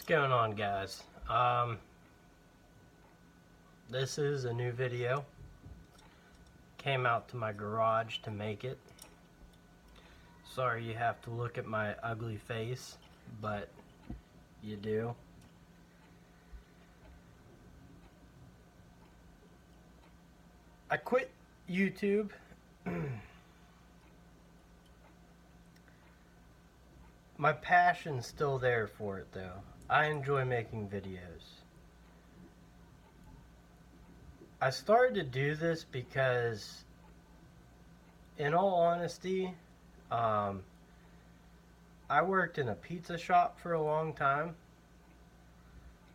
going on, guys? This is a new video. Came out to my garage to make it. Sorry you have to look at my ugly face, but you do. I quit YouTube. My passion's still there for it though. I enjoy making videos. I started to do this because, in all honesty, I worked in a pizza shop for a long time.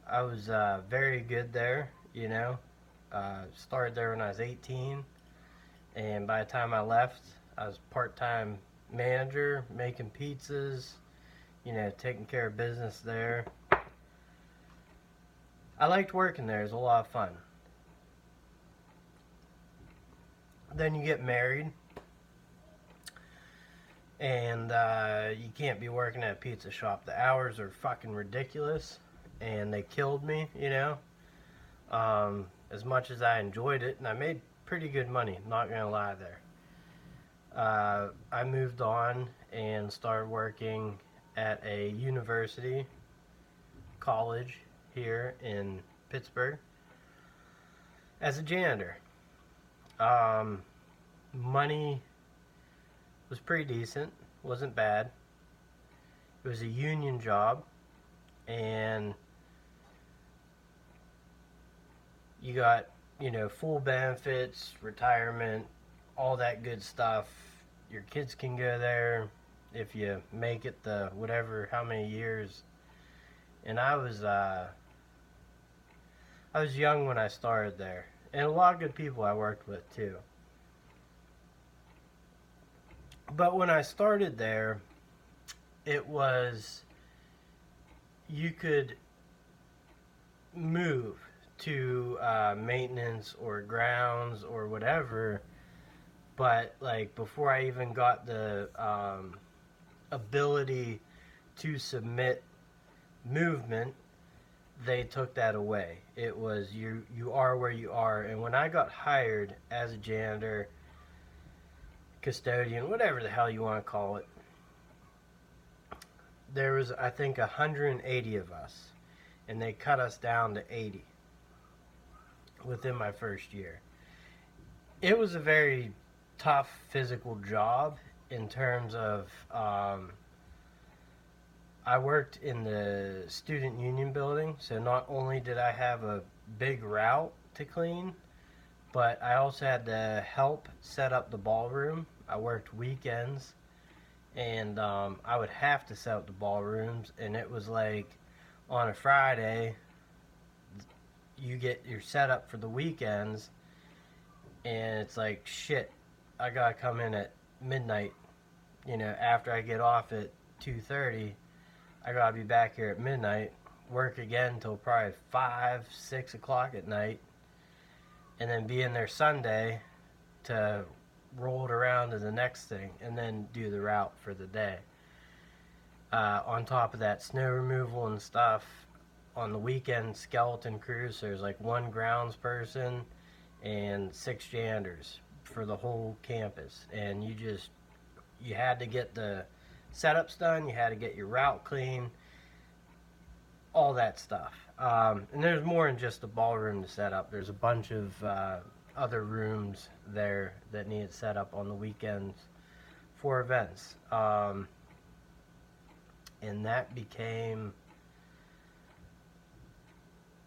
I was very good there, you know. Started there when I was 18, and by the time I left, I was part-time manager, making pizzas, you know, taking care of business there. I liked working there. It was a lot of fun. Then you get married, and you can't be working at a pizza shop. The hours are fucking ridiculous, and they killed me, you know. As much as I enjoyed it, and I made pretty good money, not gonna lie there. I moved on and started working at a university, college here in Pittsburgh as a janitor. Money was pretty decent, wasn't bad. It was a union job, and you got, you know, full benefits, retirement, all that good stuff. Your kids can go there if you make it the whatever, how many years. And I was young when I started there, and a lot of good people I worked with too. But when I started there, it was, you could move to maintenance or grounds or whatever, but like before I even got the ability to submit movement, they took that away. It was you are where you are. And when I got hired as a janitor, custodian, whatever the hell you want to call it, there was, I think, 180 of us, and they cut us down to 80 within my first year. It was a very tough physical job in terms of I worked in the student union building, so not only did I have a big route to clean, but I also had to help set up the ballroom. I worked weekends, and I would have to set up the ballrooms, and it was like on a Friday, you get your setup for the weekends, and it's like, shit, I gotta come in at midnight, you know, after I get off at 2:30, I gotta be back here at midnight, work again until probably 5, 6 o'clock at night, and then be in there Sunday to roll it around to the next thing, and then do the route for the day. On top of that, snow removal and stuff. On the weekend, skeleton crews, there's like one grounds person and 6 janitors for the whole campus, and you had to get the setups done, you had to get your route clean, all that stuff. And there's more than just the ballroom to set up. There's a bunch of other rooms there that needed set up on the weekends for events. And that became,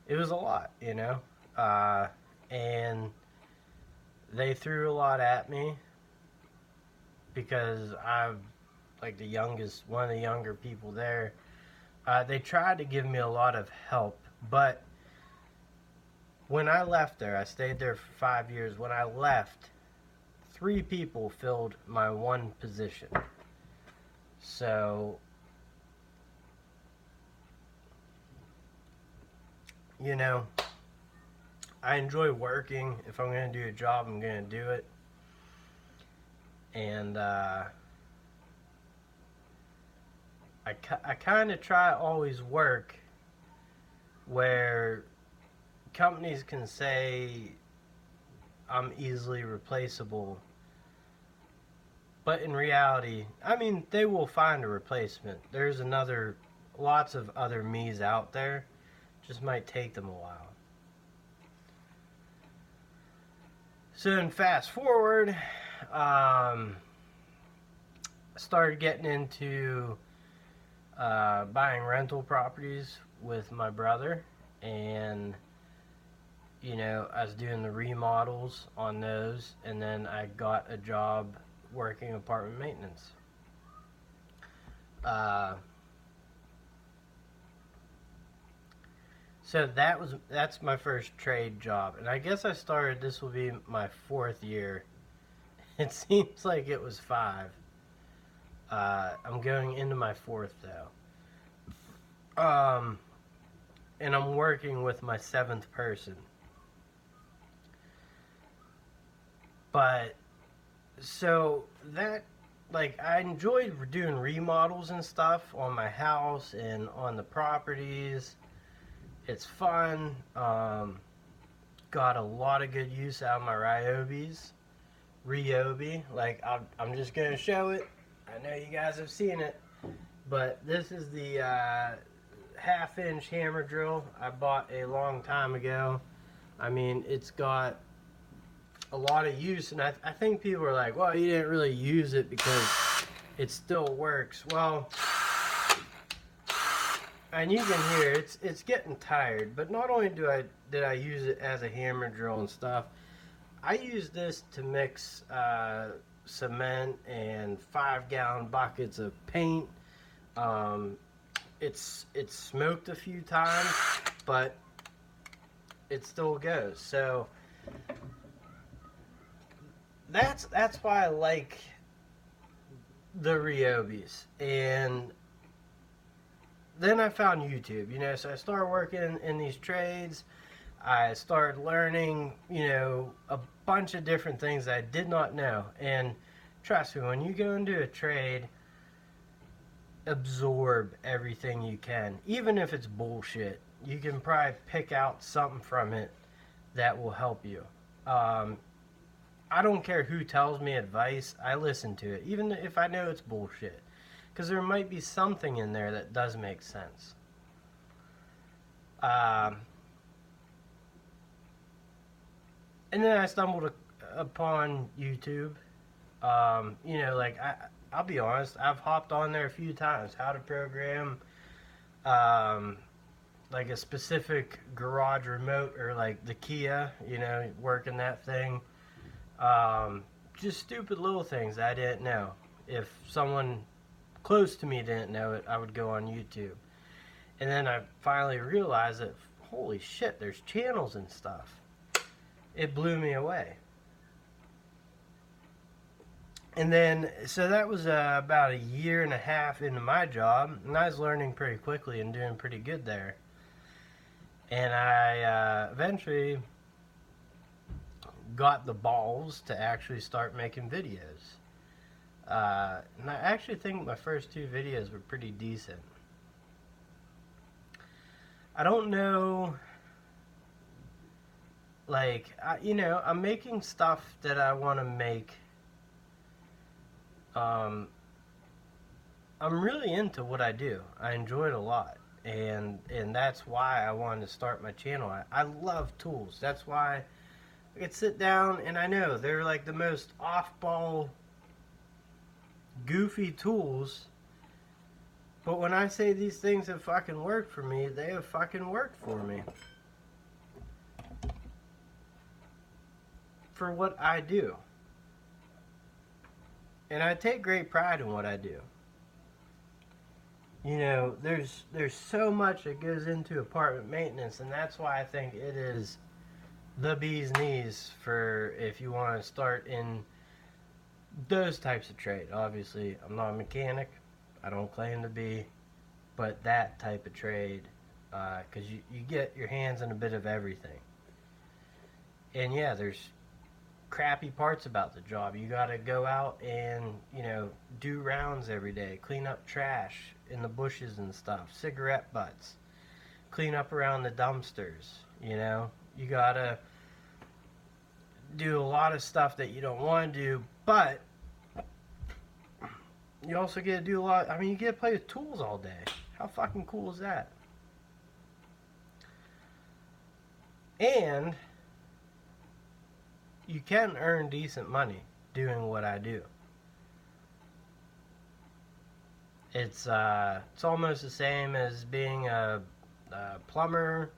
it was a lot, you know. And they threw a lot at me because I'm like the youngest, one of the younger people there. They tried to give me a lot of help, but when I left there, I stayed there for 5 years. When I left, 3 people filled my one position. So, you know, I enjoy working. If I'm going to do a job, I'm going to do it. And I kind of try to always work where companies can say I'm easily replaceable, but in reality, I mean, they will find a replacement. There's lots of other me's out there. Just might take them a while. So then fast forward, started getting into buying rental properties with my brother, and I was doing the remodels on those, and then I got a job working apartment maintenance. So that's my first trade job, and I guess this will be my 4th year. It seems like it was 5. I'm going into my 4th though. And I'm working with my 7th person. But so that, like, I enjoyed doing remodels and stuff on my house and on the properties. It's fun. Got a lot of good use out of my Ryobi. Like, I'm just gonna show it. I know you guys have seen it, but this is the 1/2-inch hammer drill I bought a long time ago. I mean, it's got a lot of use, and I think people are like, well, you didn't really use it because it still works. Well, and you can hear it's getting tired, but not only did I use it as a hammer drill and stuff, I use this to mix cement and 5-gallon buckets of paint. It's smoked a few times, but it still goes. So that's why I like the Ryobis. And then I found YouTube, so I started working in these trades. I started learning, a bunch of different things I did not know. And trust me, when you go into a trade, absorb everything you can. Even if it's bullshit, you can probably pick out something from it that will help you. I don't care who tells me advice, I listen to it, even if I know it's bullshit. Because there might be something in there that does make sense. And then I stumbled upon YouTube. I'll be honest, I've hopped on there a few times. How to program, like a specific garage remote, or like the Kia, working that thing. Just stupid little things I didn't know. If someone close to me didn't know it, I would go on YouTube. And then I finally realized that, holy shit, there's channels and stuff. It blew me away. And then, so that was about 1.5 years into my job, and I was learning pretty quickly and doing pretty good there. And I eventually got the balls to actually start making videos. And I actually think my first 2 videos were pretty decent. I don't know, like, I'm making stuff that I want to make. I'm really into what I do. I enjoy it a lot. And that's why I wanted to start my channel. I love tools. That's why I could sit down, and I know they're like the most off-ball, goofy tools, but when I say these things have fucking worked for me, they have fucking worked for me. For what I do. And I take great pride in what I do. There's so much that goes into apartment maintenance, and that's why I think it is the bee's knees for if you want to start in those types of trade. Obviously, I'm not a mechanic. I don't claim to be. But that type of trade, because you get your hands in a bit of everything. And yeah, there's crappy parts about the job. You got to go out and, do rounds every day. Clean up trash in the bushes and stuff. Cigarette butts. clean up around the dumpsters, you know? You gotta do a lot of stuff that you don't want to do, but you also get to do a lot. I mean, you get to play with tools all day. How fucking cool is that? And you can earn decent money doing what I do. It's almost the same as being a plumber.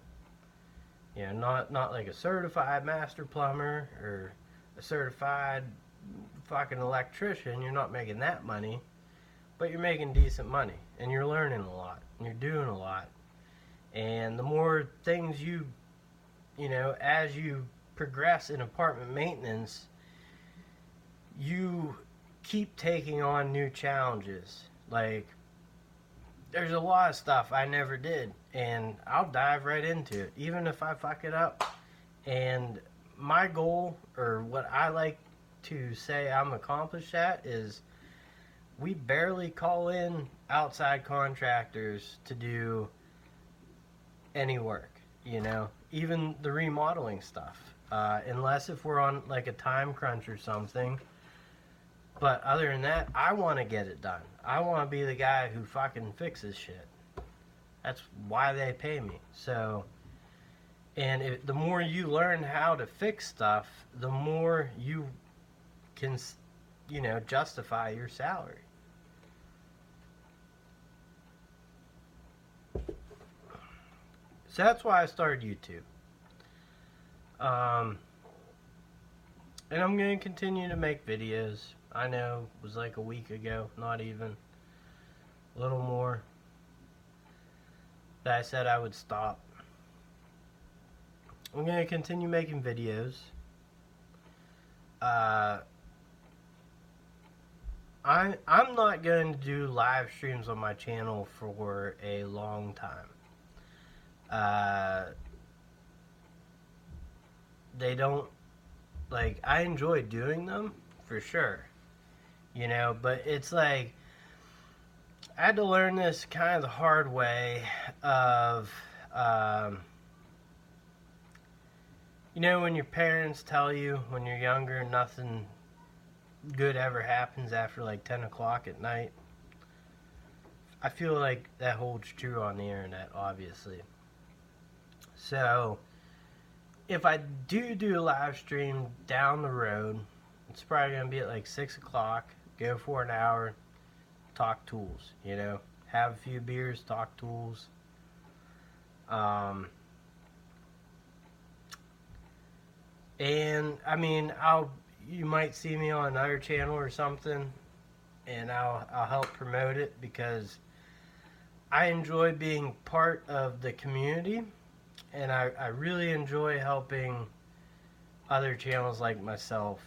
You know, not like a certified master plumber or a certified fucking electrician. You're not making that money, but you're making decent money, and you're learning a lot, and you're doing a lot. And the more things you know, as you progress in apartment maintenance, you keep taking on new challenges. Like, there's a lot of stuff I never did, and I'll dive right into it, even if I fuck it up. And my goal, or what I like to say I'm accomplished at, is we barely call in outside contractors to do any work, you know, even the remodeling stuff, unless if we're on like a time crunch or something. But other than that, I want to get it done. I want to be the guy who fucking fixes shit. That's why they pay me. So, and the more you learn how to fix stuff, the more you can, you know, justify your salary. So that's why I started YouTube. And I'm going to continue to make videos. I know it was like a week ago, not even, a little more, that I said I would stop. I'm going to continue making videos. I'm not going to do live streams on my channel for a long time. They don't, like, I enjoy doing them, for sure, you know, but it's like, I had to learn this kind of the hard way of, you know, when your parents tell you when you're younger nothing good ever happens after like 10 o'clock at night. I feel like that holds true on the internet, obviously. So, if I do a live stream down the road, it's probably going to be at like 6 o'clock, go for an hour, talk tools, you know, have a few beers, talk tools. And, I mean, you might see me on another channel or something, and I'll help promote it, because I enjoy being part of the community, and I really enjoy helping other channels like myself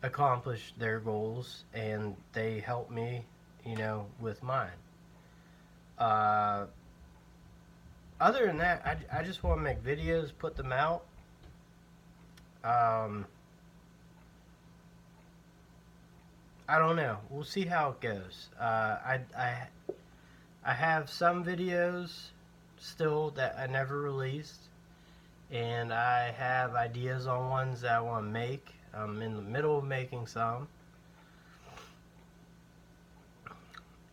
accomplish their goals, and they help me, you know, with mine. Other than that, I just want to make videos, put them out. I don't know. We'll see how it goes. I have some videos still that I never released, and I have ideas on ones that I want to make. I'm in the middle of making some.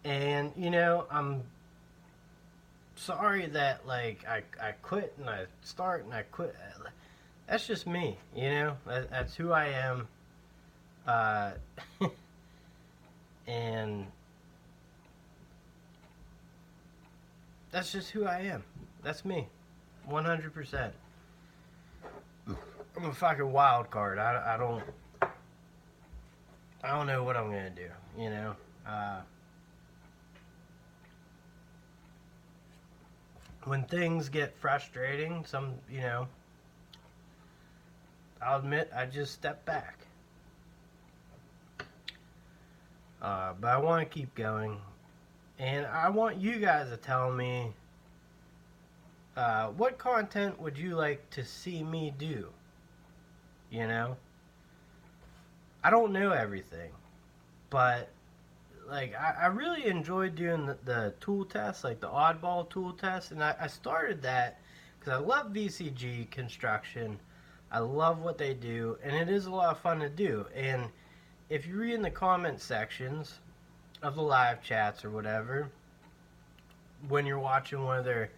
And, you know, I'm sorry that, like, I quit and I start and I quit. That's just me, you know? That's who I am. And that's just who I am. That's me. 100%. I'm a fucking wild card. I don't know what I'm gonna do, you know? When things get frustrating, you know, I'll admit I just step back. But I want to keep going, and I want you guys to tell me what content would you like to see me do. You know, I don't know everything, but like I really enjoyed doing the tool test, like the oddball tool test, and I started that because I love VCG construction. I love what they do, and it is a lot of fun to do. And if you read in the comment sections of the live chats or whatever, when you're watching one of their,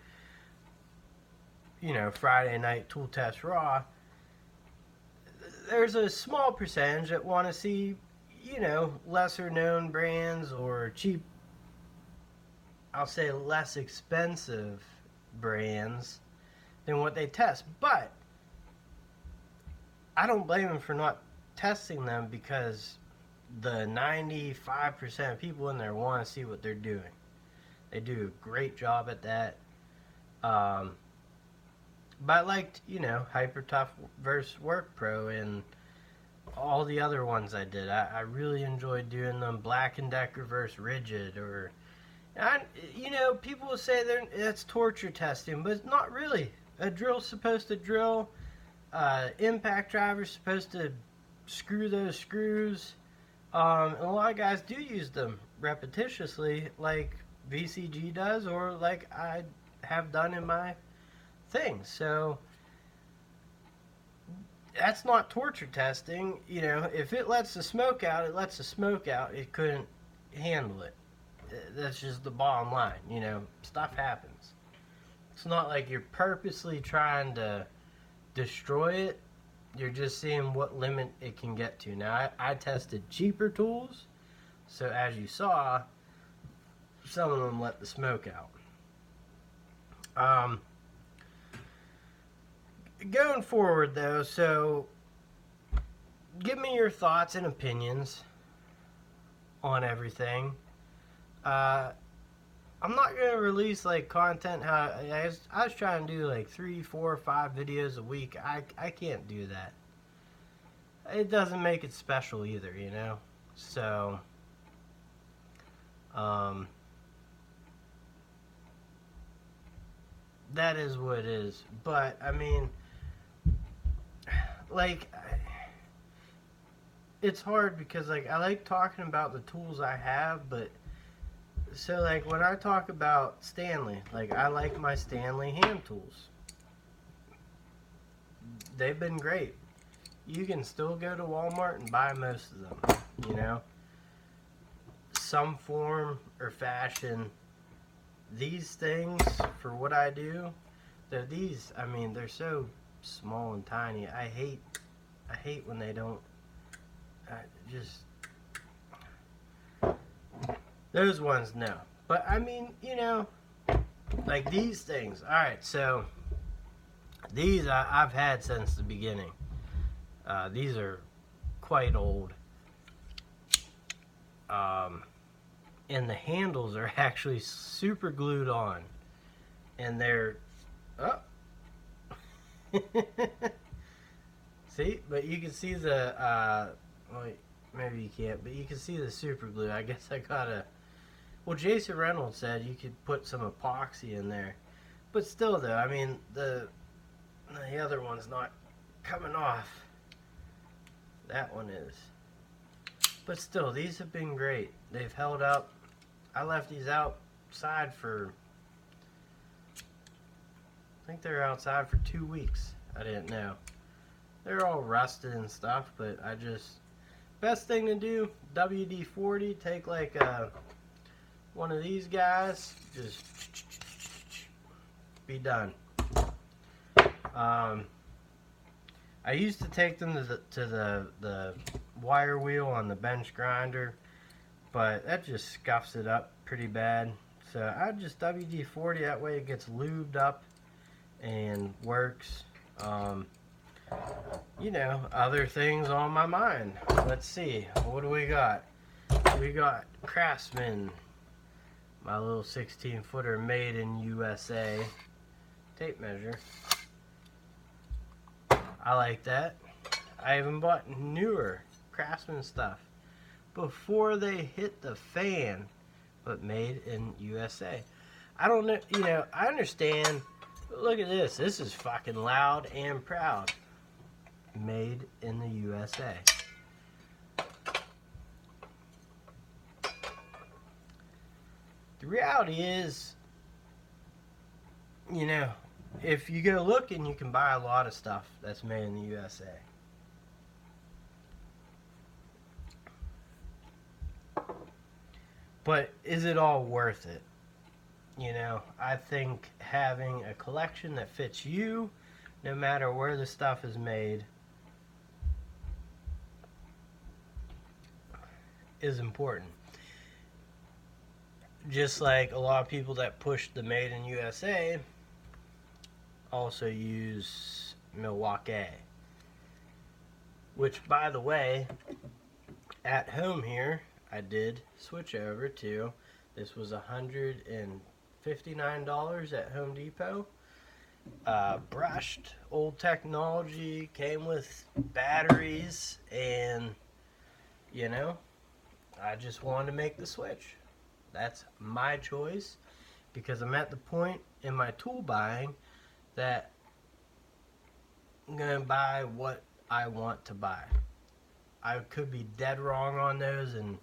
Friday night tool test raw, there's a small percentage that want to see, lesser known brands or cheap, I'll say less expensive brands than what they test. But I don't blame them for not testing them, because the 95% of people in there want to see what they're doing. They do a great job at that. But I liked, Hyper Tough versus Work Pro and all the other ones I did. I really enjoyed doing them. Black & Decker versus Rigid, or, people will say that's torture testing, but it's not really. A drill's supposed to drill. Impact driver's supposed to screw those screws. And a lot of guys do use them repetitiously, like VCG does, or like I have done in my thing. So that's not torture testing. If it lets the smoke out, it lets the smoke out. It couldn't handle it. That's just the bottom line. Stuff happens. It's not like you're purposely trying to destroy it. You're just seeing what limit it can get to. Now, I tested cheaper tools, so as you saw, some of them let the smoke out. Going forward, though, so give me your thoughts and opinions on everything. I'm not going to release, like, content. I was trying to do, like, 3, 4, 5 videos a week. I can't do that. It doesn't make it special either, So, that is what it is. But, I mean, like, it's hard because, like, I like talking about the tools I have, but so, like, when I talk about Stanley, like, I like my Stanley hand tools. They've been great. You can still go to Walmart and buy most of them, Some form or fashion. These things, for what I do, they're so small and tiny. I hate when they don't, those ones, no. But, I mean, like these things. Alright, so these I've had since the beginning. These are quite old. And the handles are actually super glued on. And they're... Oh. See? But you can see the... wait, maybe you can't. But you can see the super glue. I guess I gotta... Well, Jason Reynolds said you could put some epoxy in there. But still, though, I mean, the other one's not coming off. That one is. But still, these have been great. They've held up. I left these outside for... I think they're outside for 2 weeks. I didn't know. They're all rusted and stuff, but I just... Best thing to do, WD-40, take like one of these guys, just be done. I used to take them to the wire wheel on the bench grinder, but that just scuffs it up pretty bad. So I just WD-40, that way it gets lubed up and works. Other things on my mind. Let's see, what do we got? We got Craftsman, my little 16-footer made in USA tape measure. I like that. I even bought newer Craftsman stuff before they hit the fan, but made in USA. I don't know, I understand. Look at this. This is fucking loud and proud. Made in the USA. the reality is, you know, if you go looking, you can buy a lot of stuff that's made in the USA. But is it all worth it? You know, I think having a collection that fits you, no matter where the stuff is made, is important. Just like a lot of people that push the made in USA also use Milwaukee. Which, by the way, at home here, I did switch over to. This was $159 at Home Depot. Brushed, old technology, came with batteries, and, you know, I just wanted to make the switch. That's my choice, because I'm at the point in my tool buying that I'm going to buy what I want to buy. I could be dead wrong on those and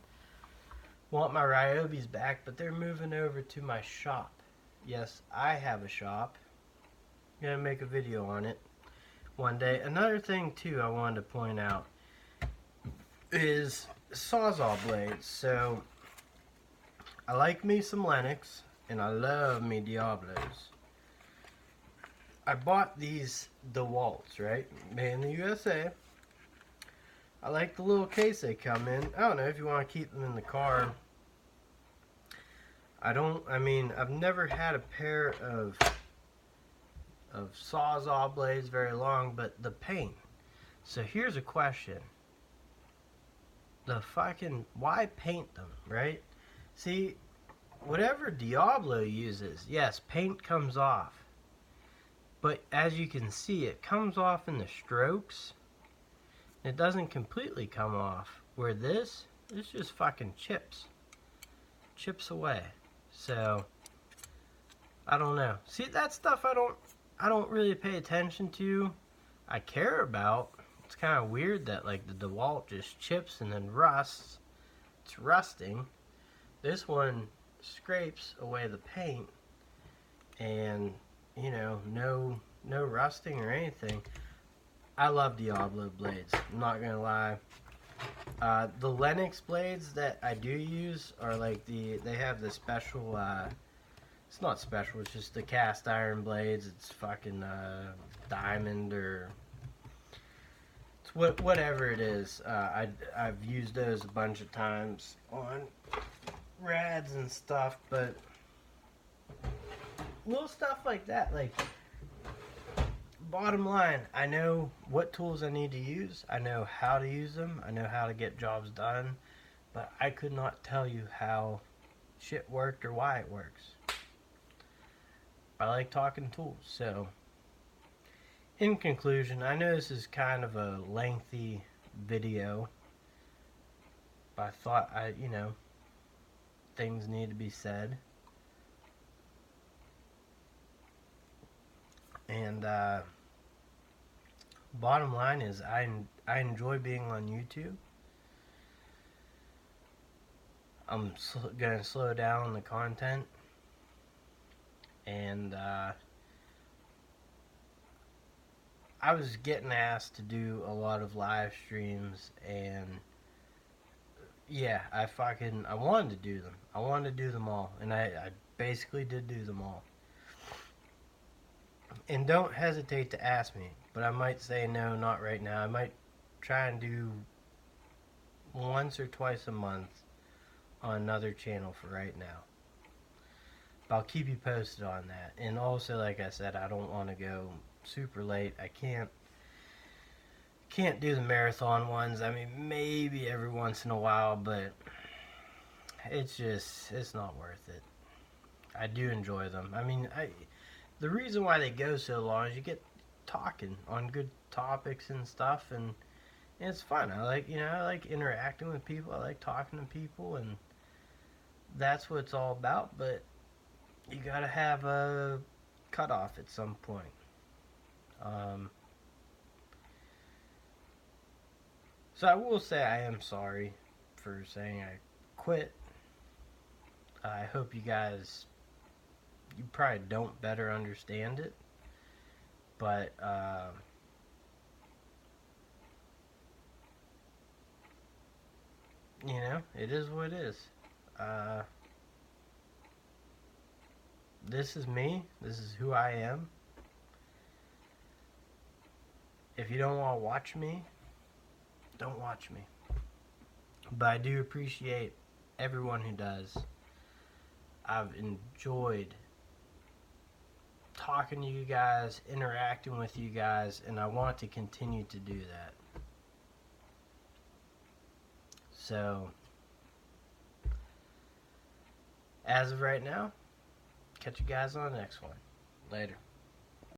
want my Ryobis back, but they're moving over to my shop. Yes, I have a shop. I'm going to make a video on it one day. Another thing, too, I wanted to point out is Sawzall blades. So, I like me some Lennox, and I love me Diablos. I bought these DeWalt's, right? Made in the USA. I like the little case they come in. I don't know if you want to keep them in the car. I've never had a pair of Sawzall blades very long, but the paint. So here's a question. Why paint them, right? See, whatever Diablo uses, yes, paint comes off. But as you can see, it comes off in the strokes. It doesn't completely come off. Where this just fucking chips. Chips away. So, I don't know. See, that stuff I don't really pay attention to. I care about. It's kind of weird that like the DeWalt just chips and then rusts. It's rusting. This one scrapes away the paint, and you know, no rusting or anything. I love Diablo blades. I'm not gonna lie. The Lennox blades that I do use are like they have the special. It's not special. It's just the cast iron blades. It's fucking diamond or it's whatever it is. I've used those a bunch of times on rads and stuff, but little stuff like that, like, bottom line, I know what tools I need to use, I know how to use them, I know how to get jobs done, but I could not tell you how shit worked or why it works. I like talking tools. So in conclusion, I know this is kind of a lengthy video, but I thought things need to be said. And bottom line is I enjoy being on YouTube. I'm going to slow down on the content. And I was getting asked to do a lot of live streams, and yeah, I wanted to do them. I wanted to do them all, and I basically did do them all. And don't hesitate to ask me, but I might say no, not right now. I might try and do once or twice a month on another channel for right now. But I'll keep you posted on that. And also, like I said, I don't want to go super late. I can't do the marathon ones. I mean, maybe every once in a while, but it's not worth it. I do enjoy them. I mean, the reason why they go so long is you get talking on good topics and stuff, and it's fun. I like interacting with people. I like talking to people, and that's what it's all about. But you gotta have a cutoff at some point. So I will say I am sorry for saying I quit. I hope you guys, you probably don't better understand it, but you know, it is what it is. Uh, this is me. This is who I am. If you don't want to watch me, don't watch me. But I do appreciate everyone who does. I've enjoyed talking to you guys, interacting with you guys, and I want to continue to do that. So, as of right now, catch you guys on the next one. Later.